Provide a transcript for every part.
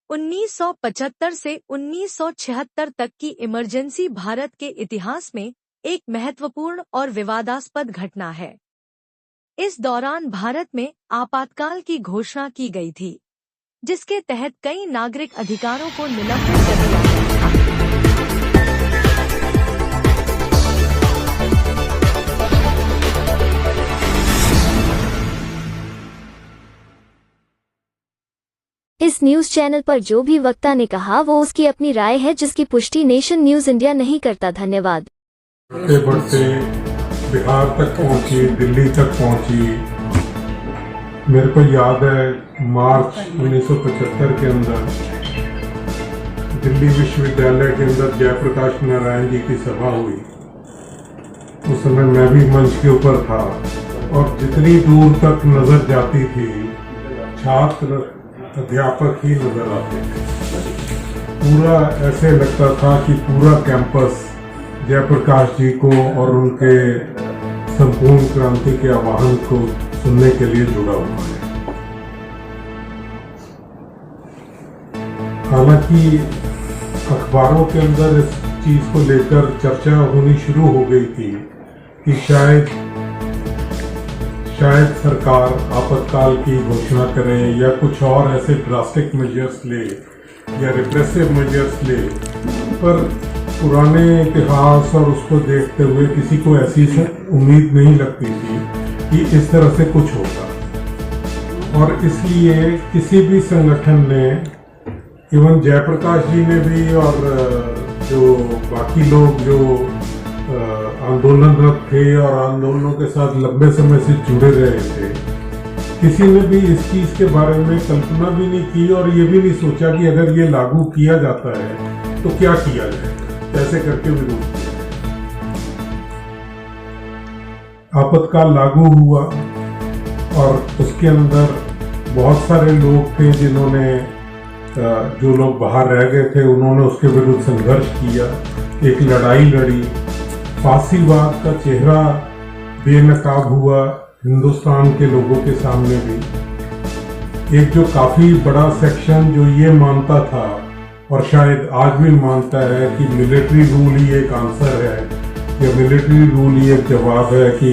1975 से 1976 तक की इमरजेंसी भारत के इतिहास में एक महत्वपूर्ण और विवादास्पद घटना है। इस दौरान भारत में आपातकाल की घोषणा की गई थी, जिसके तहत कई नागरिक अधिकारों को निलंबित कर दिया गया था। इस न्यूज चैनल पर जो भी वक्ता ने कहा वो उसकी अपनी राय है, जिसकी पुष्टि नेशन न्यूज इंडिया नहीं करता। धन्यवाद। बढ़ते बढ़ते बिहार तक पहुंची, दिल्ली तक पहुंची। मेरे को याद है मार्च 1975 के अंदर दिल्ली विश्वविद्यालय के अंदर जयप्रकाश नारायण जी की सभा हुई। उस समय मैं भी मंच के ऊपर था और जितनी दूर तक नजर जाती थी छात्र अध्यापक ही नजर आते थे। पूरा ऐसे लगता था कि पूरा कैंपस जयप्रकाश जी को और उनके संपूर्ण क्रांति के आह्वान को सुनने के लिए जुड़ा हुआ है। हालांकि अखबारों के अंदर इस चीज को लेकर चर्चा होनी शुरू हो गई थी कि शायद सरकार आपातकाल की घोषणा करे या कुछ और ऐसे ड्रास्टिक मेजर्स ले या रिप्रेसिव मेजर्स ले, पर पुराने इतिहास और उसको देखते हुए किसी को ऐसी उम्मीद नहीं लगती थी कि इस तरह से कुछ होगा। और इसलिए किसी भी संगठन ने, इवन जयप्रकाश जी ने भी और जो बाकी लोग जो आंदोलनरत थे और आंदोलनों के साथ लंबे समय से जुड़े रहे थे, किसी ने भी इस चीज के बारे में कल्पना भी नहीं की और ये भी नहीं सोचा कि अगर ये लागू किया जाता है तो क्या किया जाए, कैसे करके विरोध किया। आपातकाल लागू हुआ और उसके अंदर बहुत सारे लोग थे जिन्होंने, जो लोग बाहर रह गए थे उन्होंने उसके विरुद्ध संघर्ष किया, एक लड़ाई लड़ी। फांसीवाद का चेहरा बेनकाब हुआ हिंदुस्तान के लोगों के सामने भी। एक जो काफी बड़ा सेक्शन जो ये मानता था और शायद आज भी मानता है कि मिलिट्री रूल ही एक आंसर है या मिलिट्री रूल ही एक जवाब है कि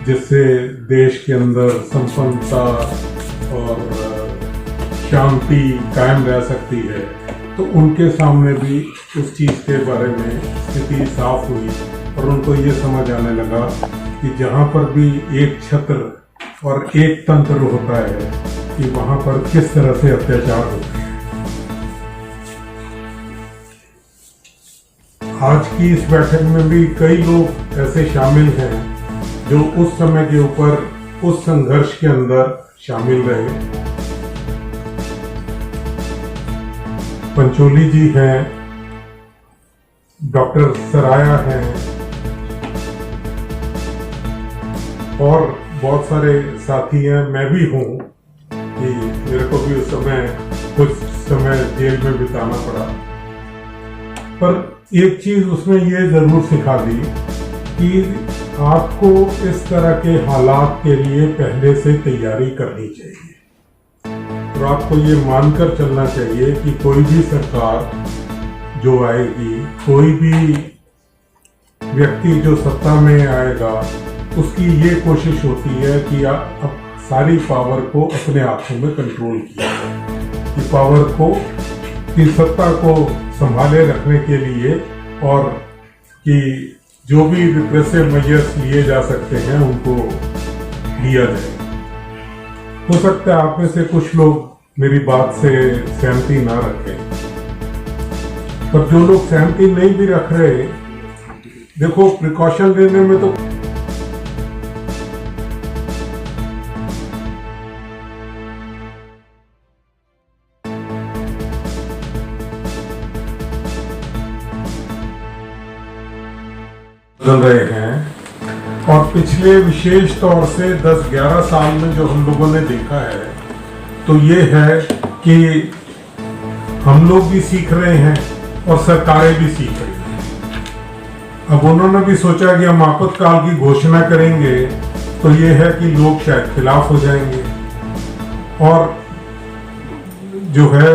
जिससे देश के अंदर संपन्नता और शांति कायम रह सकती है, तो उनके सामने भी उस चीज के बारे में स्थिति साफ हुई और उनको ये समझ आने लगा कि जहां पर भी एक छत्र और एक तंत्र होता है कि वहां पर किस तरह से अत्याचार होते हैं। आज की इस बैठक में भी कई लोग ऐसे शामिल हैं जो उस समय के ऊपर उस संघर्ष के अंदर शामिल रहे। पंचोली जी हैं, डॉक्टर सराया हैं और बहुत सारे साथी हैं, मैं भी हूं कि मेरे को भी उस समय कुछ समय जेल में बिताना पड़ा। पर एक चीज उसने ये जरूर सिखा दी कि आपको इस तरह के हालात के लिए पहले से तैयारी करनी चाहिए और आपको ये मानकर चलना चाहिए कि कोई भी सरकार जो आएगी, कोई भी व्यक्ति जो सत्ता में आएगा, उसकी ये कोशिश होती है कि अब सारी पावर को अपने हाथों में कंट्रोल किया जाए, कि पावर को, की सत्ता को संभाले रखने के लिए और कि जो भी रिप्रेसिव मेजर्स लिए जा सकते हैं उनको लिया जाए। हो सकता है आप में से कुछ लोग मेरी बात से सहमति ना रखें, पर जो लोग सहमति नहीं भी रख रहे, देखो प्रिकॉशन लेने में तो बदल रहे हैं और पिछले विशेष तौर से 10-11 साल में जो हम लोगों ने देखा है तो ये है कि हम लोग भी सीख रहे हैं और सरकारें भी सीख रही हैं। अब उन्होंने भी सोचा कि हम आपातकाल की घोषणा करेंगे तो ये है कि लोग शायद खिलाफ हो जाएंगे और जो है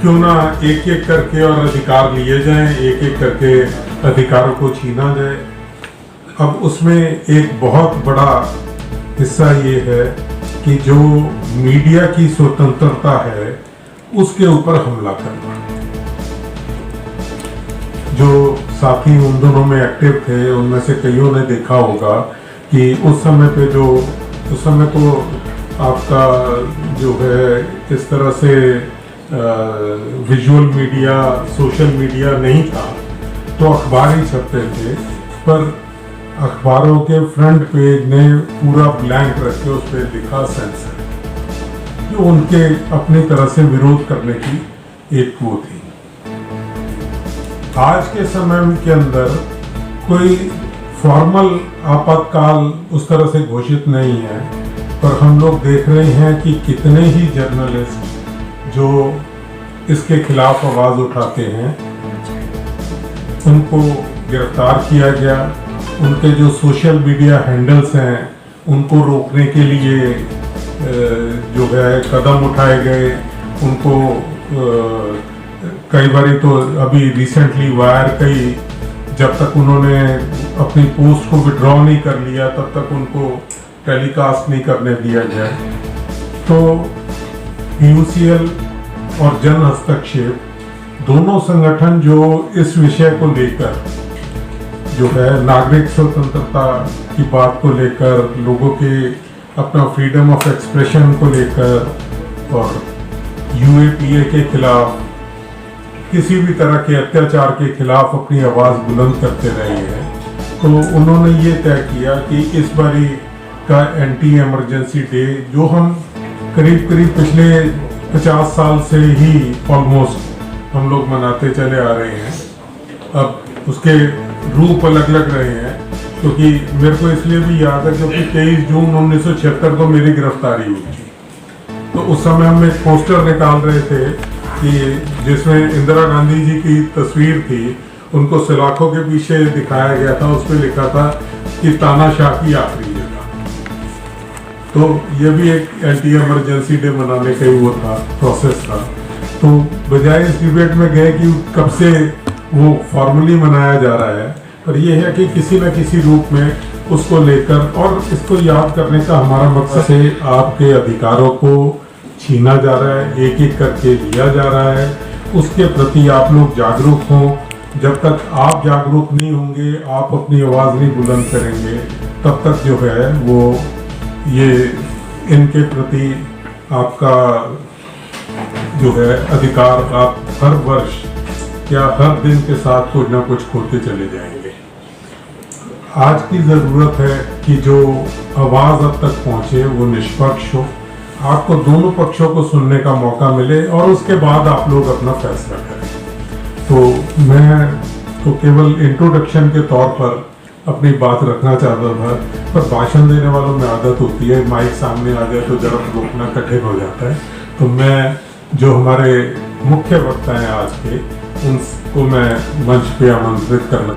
क्यों ना एक एक करके और अधिकार लिए जाएं, एक एक करके अधिकारों को छीना जाए। अब उसमें एक बहुत बड़ा हिस्सा ये है कि जो मीडिया की स्वतंत्रता है उसके ऊपर हमला करना। जो साथी उन दोनों में एक्टिव थे उनमें से कईयों ने देखा होगा कि उस समय तो आपका जो है इस तरह से विजुअल मीडिया, सोशल मीडिया नहीं था, तो अखबार ही छपते थे, पर अखबारों के फ्रंट पेज ने पूरा ब्लैंक रख के उस पर लिखा सेंसर, जो उनके अपनी तरह से विरोध करने की एक वो थी। आज के समय के अंदर कोई फॉर्मल आपातकाल उस तरह से घोषित नहीं है, पर हम लोग देख रहे हैं कि कितने ही जर्नलिस्ट जो इसके खिलाफ आवाज उठाते हैं उनको गिरफ्तार किया गया। उनके जो सोशल मीडिया हैंडल्स हैं उनको रोकने के लिए जो है कदम उठाए गए। उनको कई बार तो अभी रिसेंटली वायर कई, जब तक उन्होंने अपनी पोस्ट को विड्रॉ नहीं कर लिया तब तक उनको टेलीकास्ट नहीं करने दिया गया। तो यूसीएल और जन हस्तक्षेप दोनों संगठन जो इस विषय को लेकर जो है नागरिक स्वतंत्रता की बात को लेकर, लोगों के अपना फ्रीडम ऑफ एक्सप्रेशन को लेकर और यूएपीए के खिलाफ, किसी भी तरह के अत्याचार के खिलाफ अपनी आवाज बुलंद करते रहे हैं, तो उन्होंने ये तय किया कि इस बारी का एंटी इमरजेंसी डे, जो हम करीब पिछले 50 साल से ही ऑलमोस्ट हम लोग मनाते चले आ रहे हैं, अब उसके रूप अलग अलग रहे हैं। क्योंकि मेरे को इसलिए भी याद है क्योंकि 23 जून 1976 को मेरी गिरफ्तारी हुई थी, तो उस समय हम एक पोस्टर निकाल रहे थे कि जिसमें इंदिरा गांधी जी की तस्वीर थी, उनको सलाखों के पीछे दिखाया गया था, उस पर लिखा था कि तानाशाह की आखिरी जगह। तो ये भी एक एंटी इमरजेंसी डे मनाने का वो था, प्रोसेस था। तो बजाय इस डिबेट में गए कि कब से वो फॉर्मली मनाया जा रहा है, पर यह है कि किसी न किसी रूप में उसको लेकर और इसको याद करने का हमारा मकसद है। आपके अधिकारों को छीना जा रहा है, एक एक करके लिया जा रहा है, उसके प्रति आप लोग जागरूक हों। जब तक आप जागरूक नहीं होंगे, आप अपनी आवाज़ नहीं बुलंद करेंगे, तब तक जो है वो ये इनके प्रति आपका जो है अधिकार आप हर वर्ष या हर दिन के साथ कुछ ना कुछ खोते चले जाएंगे। आज की ज़रूरत है कि जो आवाज़ अब तक पहुँचे वो निष्पक्ष हो, आपको दोनों पक्षों को सुनने का मौका मिले और उसके बाद आप लोग अपना फैसला करें। तो मैं तो केवल इंट्रोडक्शन के तौर पर अपनी बात रखना चाहता था, पर भाषण देने वालों में आदत होती है माइक सामने आ जाए तो जरा रोकना कठिन हो जाता है। तो मैं जो हमारे मुख्य वक्ता हैं आज के, उनको मैं मंच पे आमंत्रित करना